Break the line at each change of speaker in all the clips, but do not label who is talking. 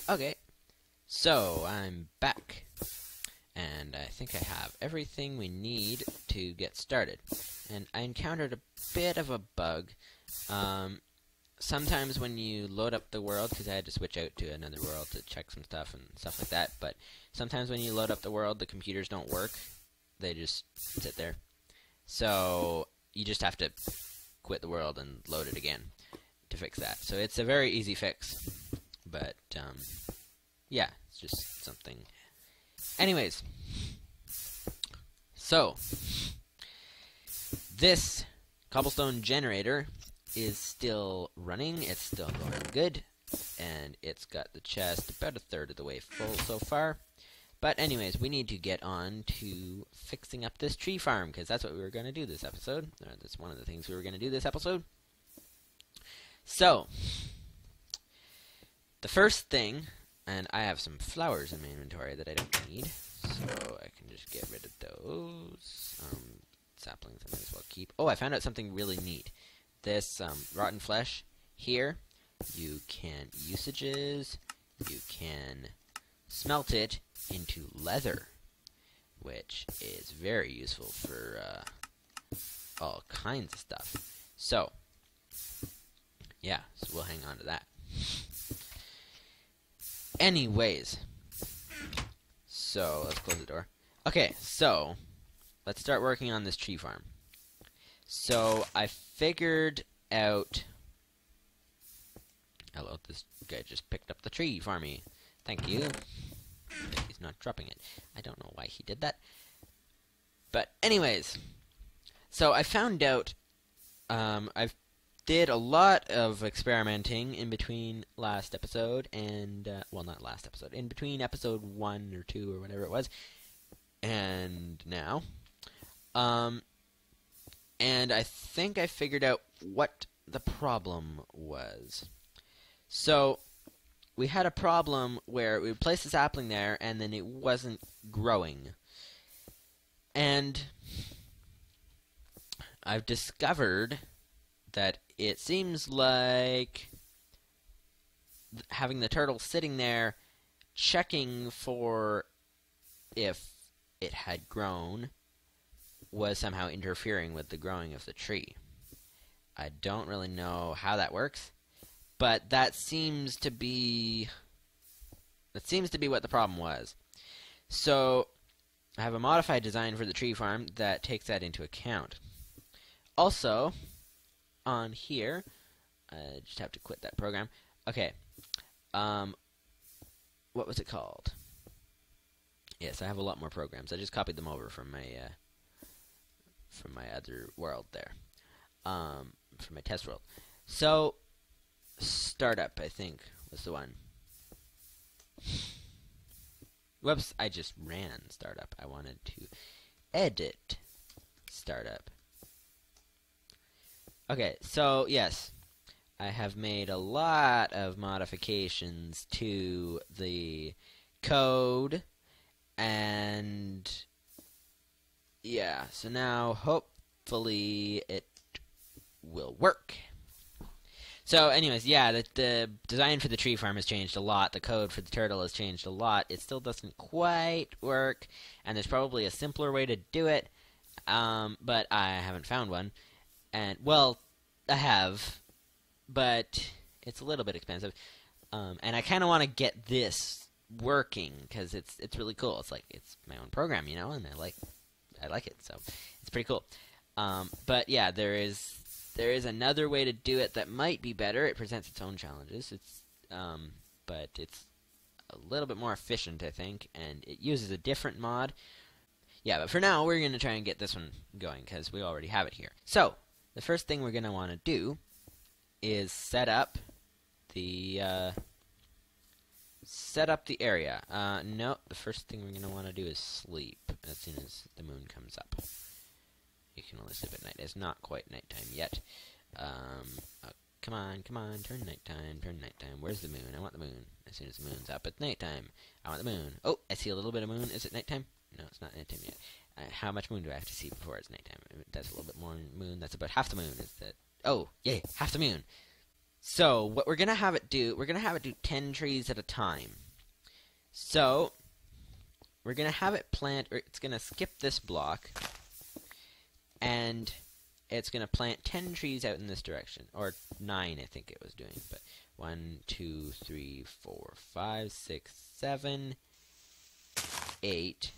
Okay, so I'm back, and I think I have everything we need to get started. And I encountered a bit of a bug. Sometimes when you load up the world, because I had to switch out to another world to check some stuff and stuff like that, but sometimes when you load up the world, the computers don't work. They just sit there. So you just have to quit the world and load it again to fix that. So it's a very easy fix, but yeah, it's just something. Anyways, so this cobblestone generator is still running. It's still going good, and it's got the chest about a third of the way full so far. But anyways, we need to get on to fixing up this tree farm, because that's what we were going to do this episode. That's one of the things we were going to do this episode. So, the first thing, and I have some flowers in my inventory that I don't need, so I can just get rid of those. Saplings I might as well keep. Oh, I found out something really neat. This rotten flesh here, you can usages, you can smelt it into leather, which is very useful for all kinds of stuff. So, yeah, so we'll hang on to that. Anyways, so let's close the door. Okay, so let's start working on this tree farm. So I figured out. Hello, this guy just picked up the tree for me. Thank you. He's not dropping it. I don't know why he did that. But anyways, so I found out I've did a lot of experimenting in between last episode and well, not last episode, in between episode 1 or 2 or whatever it was, and now, and I think I figured out what the problem was. So we had a problem where we placed a sapling there and then it wasn't growing. And I've discovered that it seems like having the turtle sitting there checking for if it had grown was somehow interfering with the growing of the tree. I don't really know how that works, but that seems to be what the problem was. So I have a modified design for the tree farm that takes that into account. Also, on here, I just have to quit that program. Okay, what was it called? Yes, I have a lot more programs. I just copied them over from my other world there, from my test world. So, startup, I think, was the one. Whoops, I just ran startup. I wanted to edit startup. Okay, so yes, I have made a lot of modifications to the code, and yeah, so now hopefully it will work. So anyways, yeah, the design for the tree farm has changed a lot. The code for the turtle has changed a lot. It still doesn't quite work, and there's probably a simpler way to do it, but I haven't found one. And, well, I have, but it's a little bit expensive. And I kind of want to get this working, because it's really cool. It's like, it's my own program, you know, and I like it, so it's pretty cool. But yeah, there is another way to do it that might be better. It presents its own challenges. But it's a little bit more efficient, I think, and it uses a different mod. Yeah, but for now, we're going to try and get this one going, because we already have it here. So, the first thing we're going to want to do is set up the area. No, the first thing we're going to want to do is sleep as soon as the moon comes up. You can only sleep at night. It's not quite nighttime yet. Come on, turn nighttime. Where's the moon? I want the moon. As soon as the moon's up, it's nighttime. I want the moon. Oh, I see a little bit of moon. Is it nighttime? No, it's not nighttime yet. How much moon do I have to see before it's nighttime? That's a little bit more moon. That's about half the moon. Is that? Oh, yay, half the moon. So what we're going to have it do, we're going to have it do 10 trees at a time. So we're going to have it plant, or it's going to skip this block, and it's going to plant 10 trees out in this direction, or 9 I think it was doing, but 1, 2, 3, 4, 5, 6, 7, 8,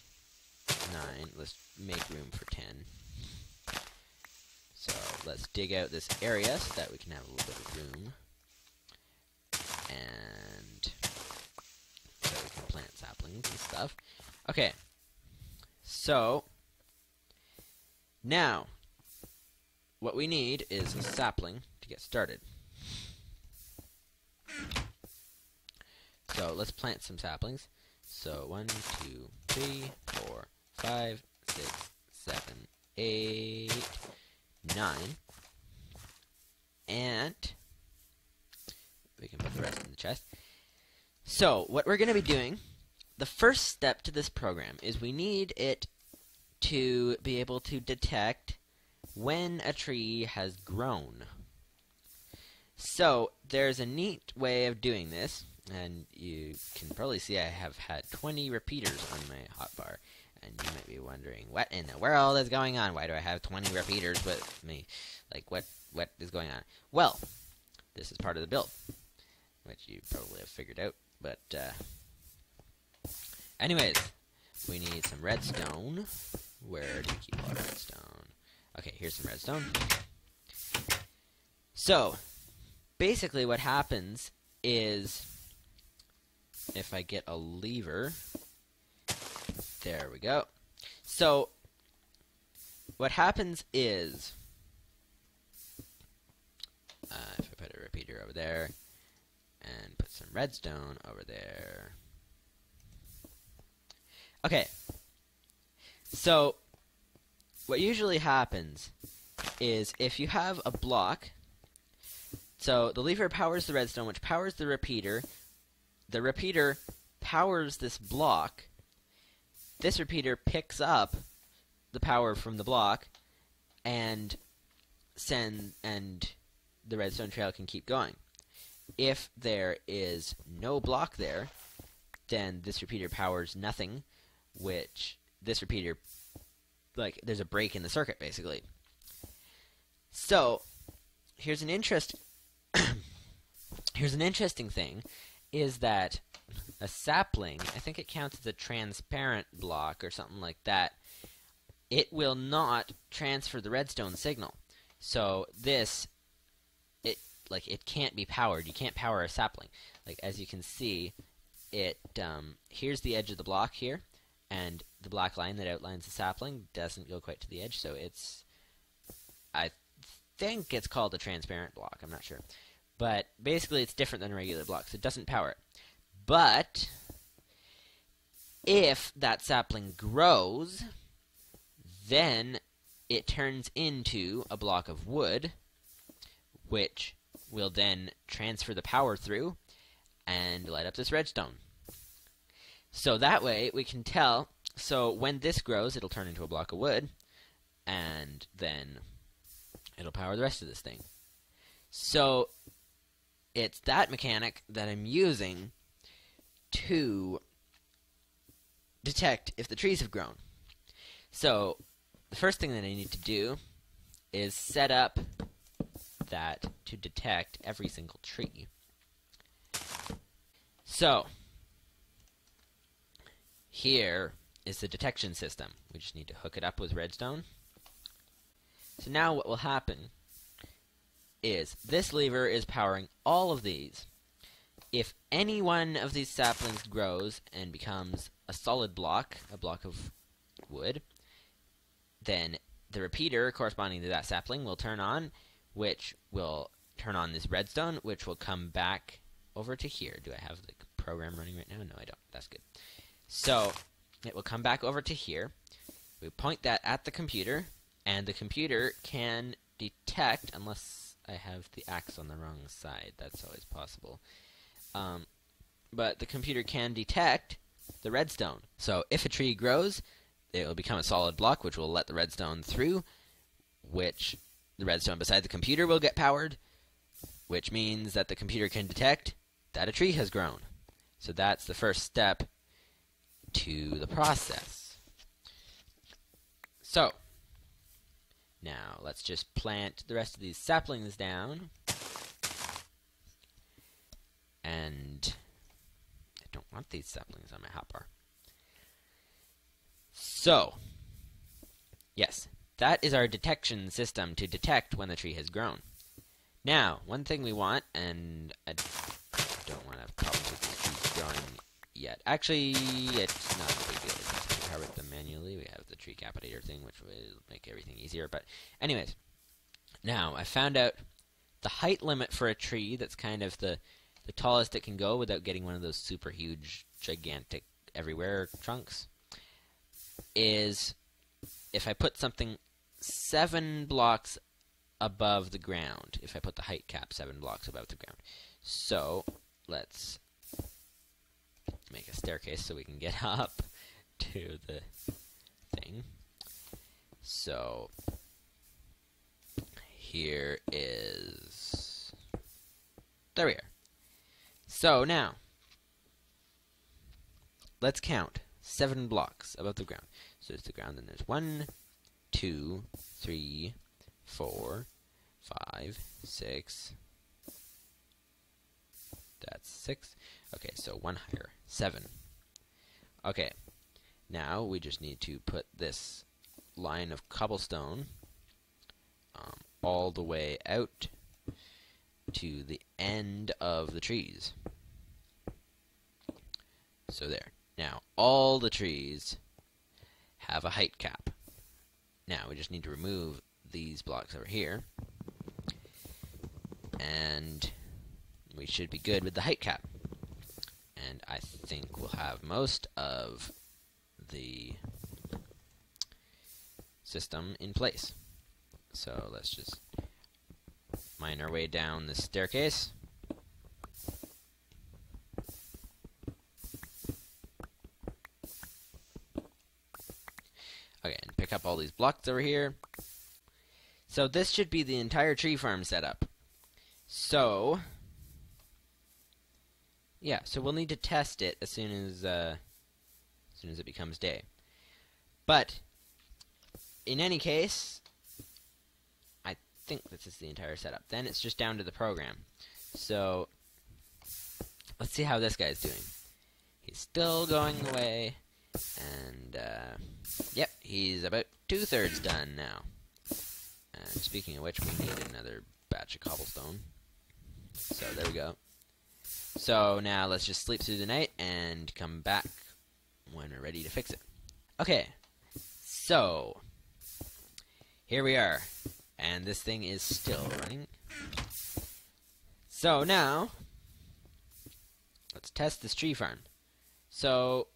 9. Let's make room for 10. So let's dig out this area so that we can have a little bit of room. And so we can plant saplings and stuff. Okay. So now what we need is a sapling to get started. So let's plant some saplings. So 1, 2, 3, 4, 5, 6, 7, 8, 9. And we can put the rest in the chest. So what we're going to be doing, the first step to this program is we need it to be able to detect when a tree has grown. So there's a neat way of doing this, and you can probably see I have had 20 repeaters on my hotbar, and you might be wondering, what in the world is going on? Why do I have 20 repeaters with me? Like, what is going on? Well, this is part of the build, which you probably have figured out, but anyways, we need some redstone. Where do you keep all redstone? Okay, here's some redstone. So basically what happens is, if I get a lever, there we go. So what happens is, if I put a repeater over there and put some redstone over there. Okay, so what usually happens is if you have a block, so the lever powers the redstone, which powers the repeater powers this block. This repeater picks up the power from the block and the redstone trail can keep going. If there is no block there, then this repeater powers nothing, which this repeater, like, there's a break in the circuit basically. So here's an interesting thing, is that a sapling, I think it counts as a transparent block or something like that, it will not transfer the redstone signal. So this, it can't be powered. You can't power a sapling. Like, as you can see, here's the edge of the block here, and the black line that outlines the sapling doesn't go quite to the edge, so I think it's called a transparent block. I'm not sure. But basically it's different than a regular block, so it doesn't power it. But if that sapling grows, then it turns into a block of wood, which will then transfer the power through and light up this redstone. So that way we can tell, so when this grows, it'll turn into a block of wood, and then it'll power the rest of this thing. So it's that mechanic that I'm using to detect if the trees have grown. So the first thing that I need to do is set up that to detect every single tree. So here is the detection system. We just need to hook it up with redstone. So now what will happen is this lever is powering all of these. If any one of these saplings grows and becomes a solid block, a block of wood, then the repeater corresponding to that sapling will turn on, which will turn on this redstone, which will come back over to here. Do I have the program running right now? No, I don't. That's good. So it will come back over to here. We point that at the computer, and the computer can detect, unless I have the axe on the wrong side. That's always possible. But the computer can detect the redstone. So if a tree grows, it will become a solid block, which will let the redstone through, which the redstone beside the computer will get powered, which means that the computer can detect that a tree has grown. So that's the first step to the process. So, now let's just plant the rest of these saplings down. And I don't want these saplings on my hotbar. So, yes, that is our detection system to detect when the tree has grown. Now, one thing we want, and I don't want to have problems with these trees growing yet. Actually, it's not a big deal because we harvest them manually. We have the tree capitator thing, which will make everything easier. But anyways, now I found out the height limit for a tree that's kind of the tallest it can go without getting one of those super huge, gigantic, everywhere trunks is if I put something 7 blocks above the ground. If I put the height cap 7 blocks above the ground. So, let's make a staircase so we can get up to the thing. So, here is... There we are. So now, let's count 7 blocks above the ground. So it's the ground, then there's 1, 2, 3, 4, 5, 6. That's 6. Okay, so 1 higher, 7. Okay, now we just need to put this line of cobblestone all the way out to the end of the trees. So there. Now, all the trees have a height cap. Now, we just need to remove these blocks over here. And we should be good with the height cap. And I think we'll have most of the system in place. So let's just mine our way down this staircase. Okay, and pick up all these blocks over here. So this should be the entire tree farm setup. So, yeah, so we'll need to test it as soon as it becomes day. But in any case, I think this is the entire setup. Then it's just down to the program. So let's see how this guy's doing. He's still going away, and yep, he's about 2/3 done now. And speaking of which, we need another batch of cobblestone. So there we go. So now let's just sleep through the night and come back when we're ready to fix it. Okay, so here we are, and this thing is still running. So now let's test this tree farm. So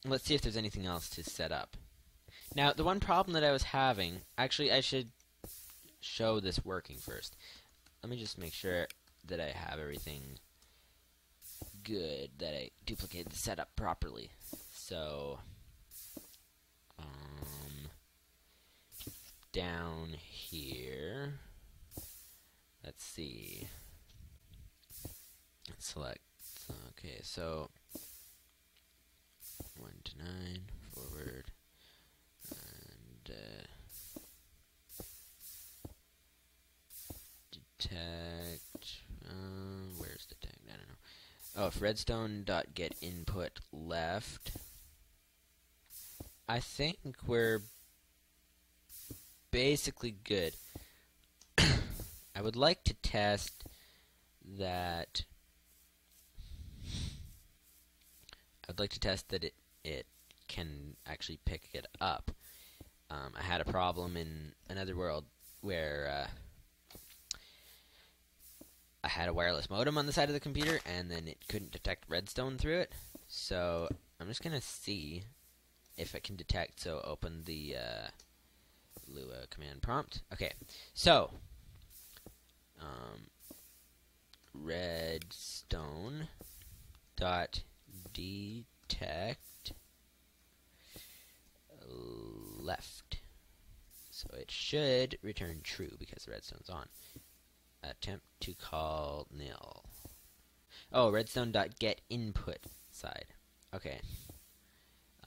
let's see if there's anything else to set up. Now, the one problem that I was having, actually I should show this working first. Let me just make sure that I have everything good, that I duplicated the setup properly. So, down here, let's see, let's select, okay, so 1 to 9, forward, and detect, where's detect, I don't know. Oh, if redstone.getInput left, I think we're basically good. I would like to test that. I'd like to test that it can actually pick it up. I had a problem in another world where I had a wireless modem on the side of the computer, and then it couldn't detect redstone through it. So I'm just gonna see if it can detect. So open the Lua command prompt. Okay, so redstone dot detect left. So it should return true because the redstone's on. attempt to call nil. Oh, redstone.getInput side. Okay.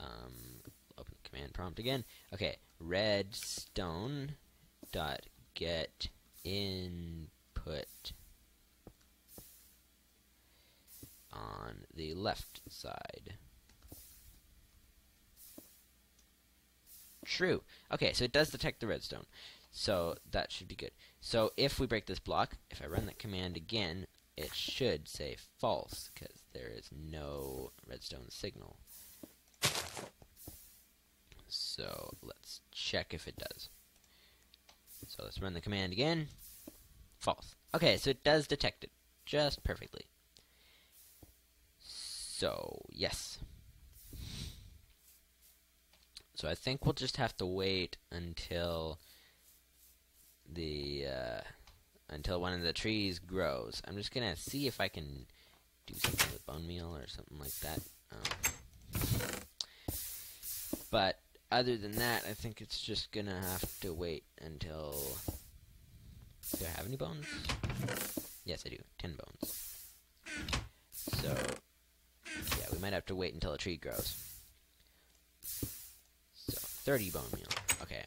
Open the command prompt again. Okay, redstone.getInput on the left side. True. Okay, so it does detect the redstone. So that should be good. So if we break this block, if I run that command again, it should say false, because there is no redstone signal. So let's check if it does. So let's run the command again. False. Okay, so it does detect it just perfectly. So, yes. So I think we'll just have to wait until until one of the trees grows. I'm just gonna see if I can do something with bone meal or something like that. But other than that, I think it's just gonna have to wait until. Do I have any bones? Yes, I do. 10 bones. So yeah, we might have to wait until a tree grows. So 30 bone meal. Okay.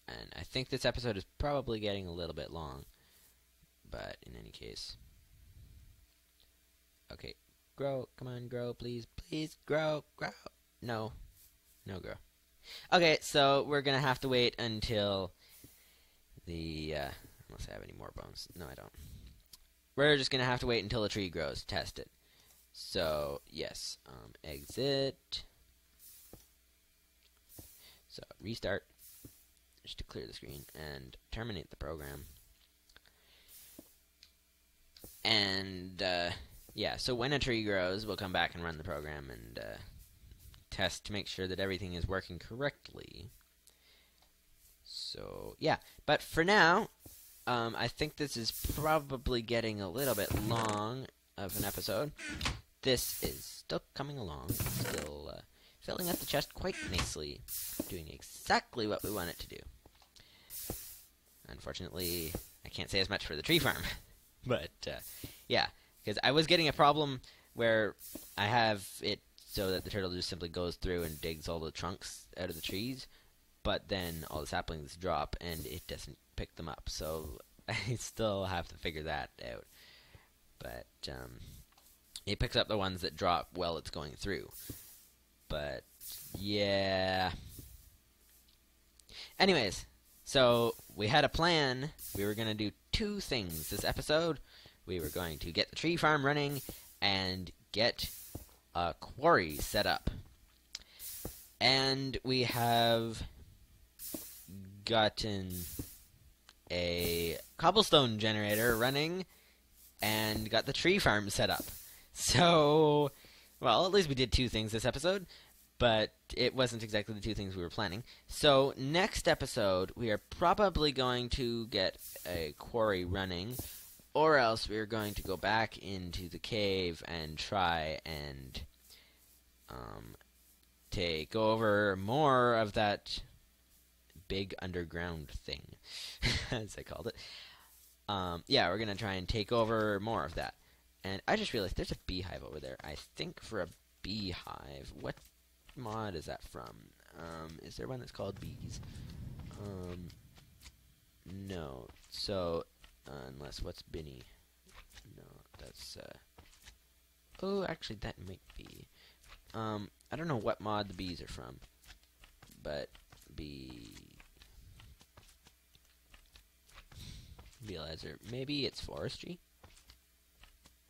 And I think this episode is probably getting a little bit long. But in any case. Okay. Grow. Come on, grow, please. Please, grow. Grow. No. No, grow. Okay, so we're going to have to wait until the... unless I have any more bones. No, I don't. We're just going to have to wait until the tree grows. Test it. So, yes. Exit. So, restart. Just to clear the screen. And terminate the program. And, yeah, so when a tree grows, we'll come back and run the program and test to make sure that everything is working correctly. So, yeah. But for now, I think this is probably getting a little bit long of an episode. This is still coming along. Still filling up the chest quite nicely. Doing exactly what we want it to do. Unfortunately, I can't say as much for the tree farm. But, yeah. Because I was getting a problem where I have it so that the turtle just simply goes through and digs all the trunks out of the trees, but then all the saplings drop and it doesn't pick them up. So I still have to figure that out. But it picks up the ones that drop while it's going through. But yeah. Anyways, so we had a plan. We were going to do 2 things this episode. We were going to get the tree farm running and get a quarry set up. And we have gotten a cobblestone generator running and got the tree farm set up. So, well, at least we did 2 things this episode, but it wasn't exactly the 2 things we were planning. So, next episode, we are probably going to get a quarry running, or else we're going to go back into the cave and try and take over more of that big underground thing, as I called it. Yeah, we're going to try and take over more of that. And I just realized there's a beehive over there. I think for a beehive, what mod is that from? Is there one that's called bees? No. So, unless, what's Binny? No, that's, oh, actually, that might be. I don't know what mod the bees are from, but Beelizer. Maybe it's forestry?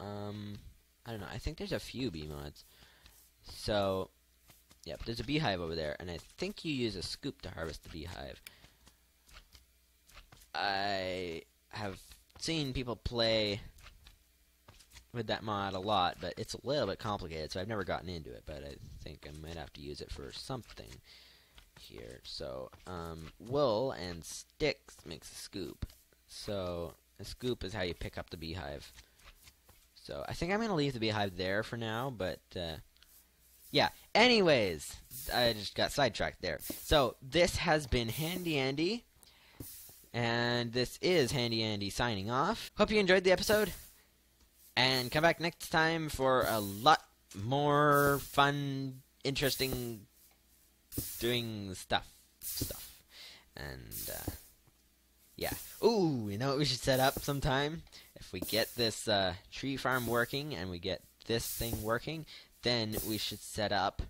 I don't know. I think there's a few bee mods. So, yep, there's a beehive over there, and I think you use a scoop to harvest the beehive. I have seen people play with that mod a lot, but it's a little bit complicated, so I've never gotten into it, but I think I might have to use it for something here. So, wool and sticks makes a scoop. So, a scoop is how you pick up the beehive. So, I think I'm going to leave the beehive there for now, but, yeah. Anyways, I just got sidetracked there. So, this has been Handy Andy And this is Handy Andy signing off. Hope you enjoyed the episode. And come back next time for a lot more fun, interesting doing stuff. And, yeah. Ooh, you know what we should set up sometime? If we get this tree farm working and we get this thing working, then we should set up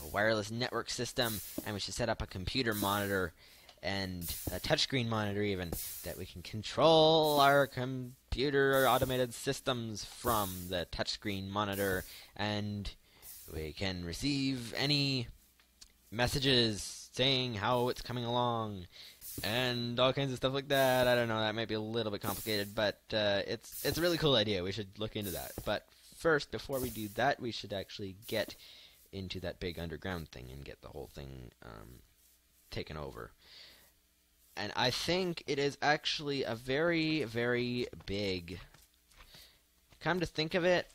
a wireless network system, and we should set up a computer monitor and a touchscreen monitor even, that we can control our computer automated systems from the touchscreen monitor, and we can receive any messages saying how it's coming along and all kinds of stuff like that. I don't know, that might be a little bit complicated, but it's a really cool idea. We should look into that. But first, before we do that, we should actually get into that big underground thing and get the whole thing taken over. And I think it is actually a very, very big... Come to think of it,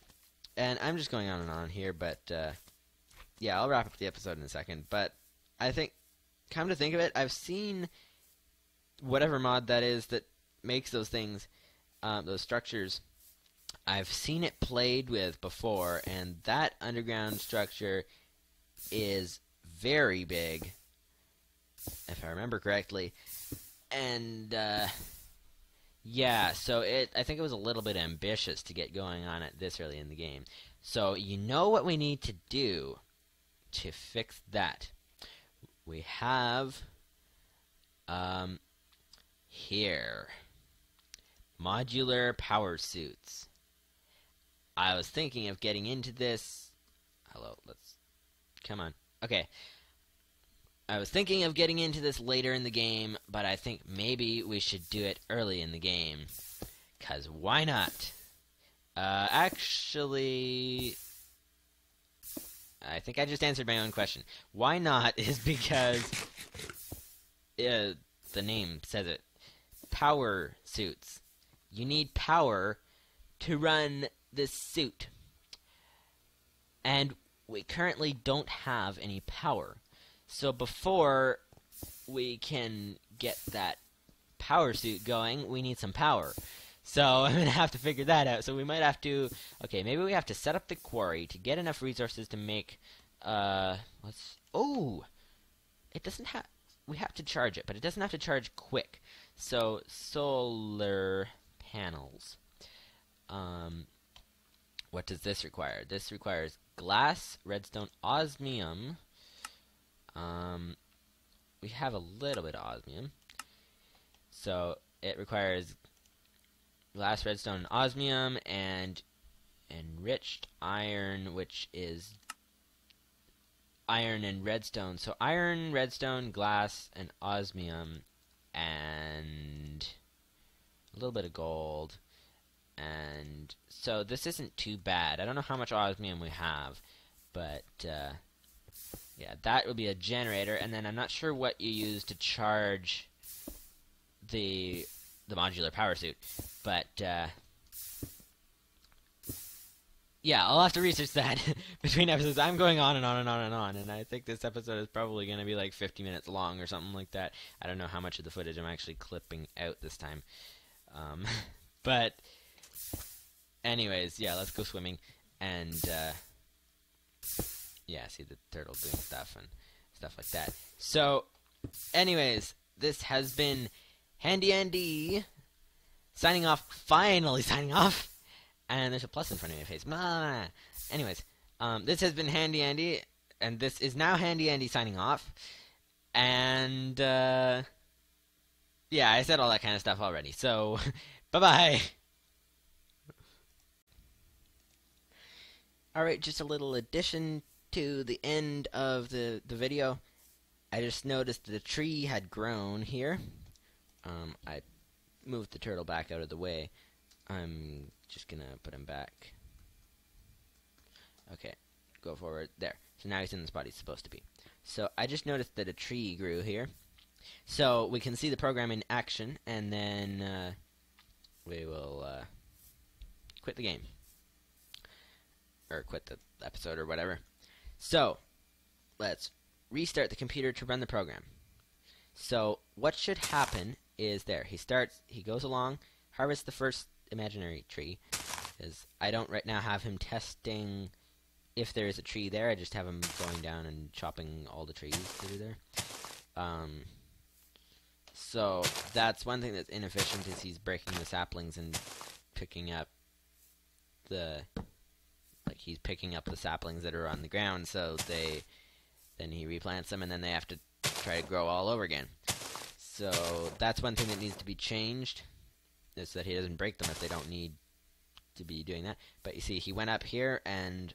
and I'm just going on and on here, but yeah, I'll wrap up the episode in a second. But I think, come to think of it, I've seen whatever mod that is that makes those things, those structures, I've seen it played with before, and that underground structure is very big, if I remember correctly. And yeah, so I think it was a little bit ambitious to get going on it this early in the game. So you know what we need to do to fix that? We have here modular power suits. I was thinking of getting into this. Hello, come on. Okay. I was thinking of getting into this later in the game, but I think maybe we should do it early in the game. 'Cause why not? Actually, I think I just answered my own question. Why not is because the name says it. Power suits. You need power to run this suit. And we currently don't have any power. So before we can get that power suit going, we need some power. So I'm going to have to figure that out. So we might have to... Okay, maybe we have to set up the quarry to get enough resources to make... Oh! It doesn't have... We have to charge it, but it doesn't have to charge quick. So, solar panels. What does this require? This requires glass, redstone, osmium. We have a little bit of osmium. So it requires glass, redstone, and osmium, and enriched iron, which is iron and redstone. So iron, redstone, glass, and osmium, and a little bit of gold. And so this isn't too bad. I don't know how much osmium we have, but yeah, that would be a generator. And then I'm not sure what you use to charge the modular power suit, but yeah, I'll have to research that between episodes. I'm going on and on and on and on, and I think this episode is probably going to be like 50 minutes long or something like that. I don't know how much of the footage I'm actually clipping out this time. But anyways, yeah, let's go swimming. And yeah, see the turtle doing stuff and stuff like that. So anyways, this has been Handy Andy signing off, finally signing off. And there's a plus in front of my face. Blah. Anyways, this has been Handy Andy, and this is now Handy Andy signing off. And yeah, I said all that kind of stuff already. So bye-bye. Alright, just a little addition to the end of the video. I just noticed that a tree had grown here. I moved the turtle back out of the way. I'm just gonna put him back. Okay, go forward. There. So now he's in the spot he's supposed to be. So I just noticed that a tree grew here. So we can see the program in action, and then we will quit the game. Or quit the episode or whatever. So, let's restart the computer to run the program. So, what should happen is there. He goes along, harvests the first imaginary tree, because I don't right now have him testing if there is a tree there. I just have him going down and chopping all the trees that are there. So that's one thing that's inefficient, is he's breaking the saplings and picking up he's picking up the saplings that are on the ground, so then he replants them, and then they have to try to grow all over again. So that's one thing that needs to be changed, is that he doesn't break them if they don't need to be doing that. But you see, he went up here and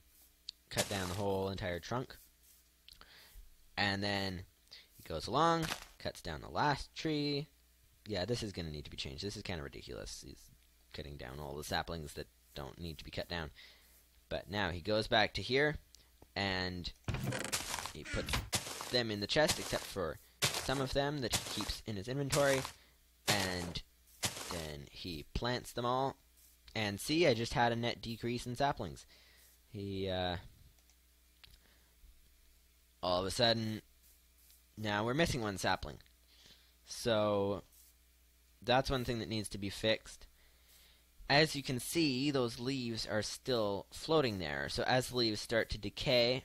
cut down the whole entire trunk, and then he goes along, cuts down the last tree. Yeah, this is going to need to be changed. This is kind of ridiculous. He's cutting down all the saplings that don't need to be cut down. But now he goes back to here, and he puts them in the chest, except for some of them that he keeps in his inventory, and then he plants them all. And see, I just had a net decrease in saplings. All of a sudden, now we're missing one sapling. So that's one thing that needs to be fixed. As you can see, those leaves are still floating there. So as the leaves start to decay,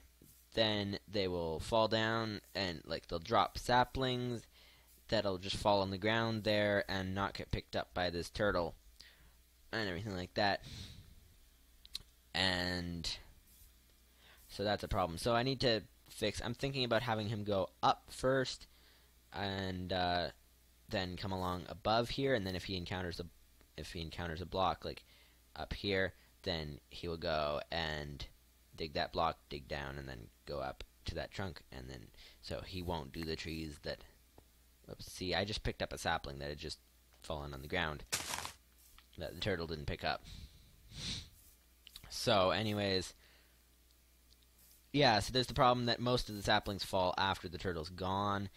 then they will fall down, and they'll drop saplings that'll just fall on the ground there and not get picked up by this turtle and everything like that. And so that's a problem. So I need to I'm thinking about having him go up first, and then come along above here, and then if he encounters a block up here, then he will go and dig that block, dig down, and then go up to that trunk, and then so he won't do the trees that. Oops, see, I just picked up a sapling that had just fallen on the ground that the turtle didn't pick up. So, anyways, yeah, so there's the problem that most of the saplings fall after the turtle's gone,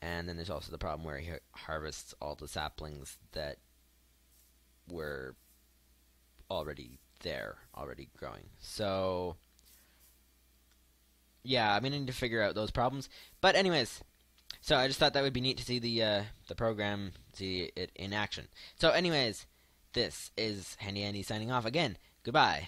and then there's also the problem where he harvests all the saplings that were already there, already growing. So, yeah, I'm going to need to figure out those problems. But anyways, so I just thought that would be neat to see the program, see it in action. So anyways, this is Handy Andy signing off again. Goodbye.